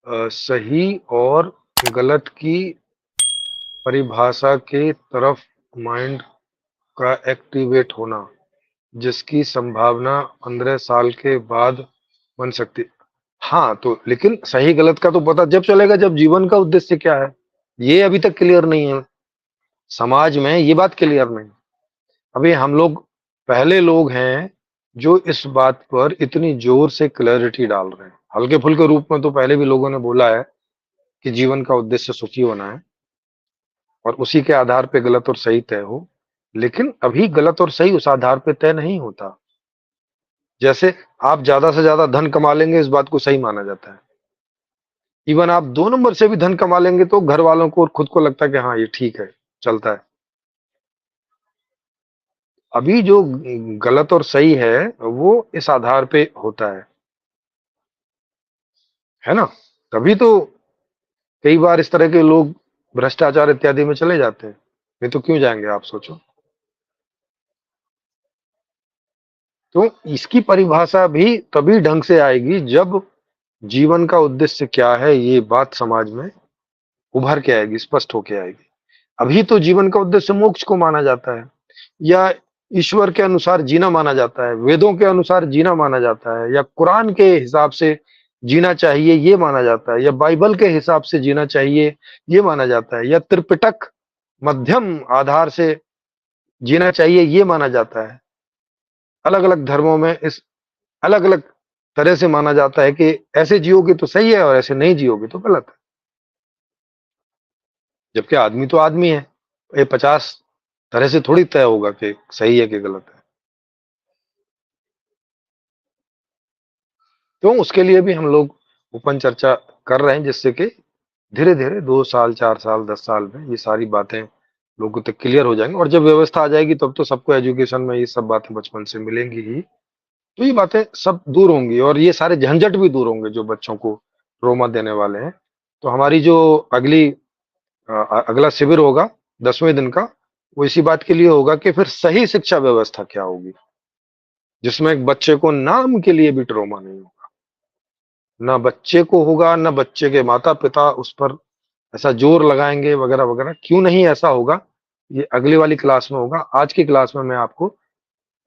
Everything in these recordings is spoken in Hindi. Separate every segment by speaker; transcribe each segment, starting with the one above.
Speaker 1: सही और गलत की परिभाषा के तरफ माइंड का एक्टिवेट होना, जिसकी संभावना 15 साल के बाद बन सकती। हाँ, तो लेकिन सही गलत का तो पता जब चलेगा जब जीवन का उद्देश्य क्या है, ये अभी तक क्लियर नहीं है। समाज में ये बात क्लियर नहीं। अभी हम लोग पहले लोग हैं जो इस बात पर इतनी जोर से क्लैरिटी डाल रहे हैं। हल्के-फुल्के रूप में तो पहले भी लोगों ने बोला है कि जीवन का उद्देश्य सुखी होना है और उसी के आधार पे गलत और सही तय हो। लेकिन अभी गलत और सही उस आधार पे तय नहीं होता। जैसे आप ज़्यादा से ज़्यादा धन कमा लेंगे, इस बात को सही माना जाता है। इवन आप 2 नंबर से भी धन कमा लेंगे तो घर वालों को और खुद को लगता है कि हाँ, ये ठीक है, चलता है। अभी जो गलत और सही है, वो इस आधार पे होता है ना? तभी तो कई बार इस तरह के लोग भ्रष्टाचार इत्यादि में चले जाते हैं। नहीं तो क्यों जाएँगे आप सोचो? तो इसकी परिभाषा भी तभी ढंग से आएगी जब जीवन का उद्देश्य क्या है ये बात समाज में उभर के आएगी, स्पष्ट होके आएगी। अभी तो जीवन का उद्देश्य मोक्ष को माना जाता है या ईश्वर के अनुसार जीना माना जाता है, वेदों के अनुसार जीना माना जाता है या कुरान के हिसाब से जीना चाहिए ये माना जाता है या बाइबल के हिसाब से जीना चाहिए ये माना जाता है या त्रिपिटक मध्यम आधार से जीना चाहिए ये माना जाता है। अलग-अलग धर्मों में इस अलग-अलग तरह से माना जाता है कि ऐसे जियोगे तो सही है और ऐसे नहीं जियोगे तो गलत है। जबकि आदमी तो आदमी है। ये 50 तरह से थोड़ी तय होगा कि सही है कि गलत है। तो उसके लिए भी हम लोग ओपन चर्चा कर रहे हैं जिससे कि धीरे-धीरे 2 साल, 4 साल, 10 साल में ये सारी बातें लोगों तक क्लियर हो जाएँगी और जब व्यवस्था आ जाएगी तब तो सबको एजुकेशन में ये सब बातें बचपन से मिलेंगी ही। तो ये बातें सब दूर होंगी और ये सारे झंझट भी दूर होंगे जो बच्चों को ट्रॉमा देने वाले हैं। तो हमारी जो अगली अगला शिविर होगा 10वें दिन का, वो इसी बात के लिए होगा कि फिर सही शिक्षा व्यवस्था क्या होगी? जिसमें एक बच्चे को नाम के लिए भी ट्रॉमा नहीं होगा। ना बच्चे को होगा, ना बच्चे के माता-पिता उस पर ऐसा जोर लगाएँगे वगैरह-वगैरह। क्यों नहीं ऐसा होगा, ये अगली वाली क्लास में होगा। आज की क्लास में मैं आपको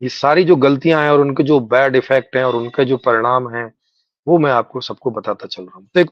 Speaker 1: ये सारी जो गलतियाँ हैं और उनके जो बैड इफ़ेक्ट हैं और उनके जो परिणाम हैं, वो मैं आपको सबको बताता चल रहा हूँ। तो एक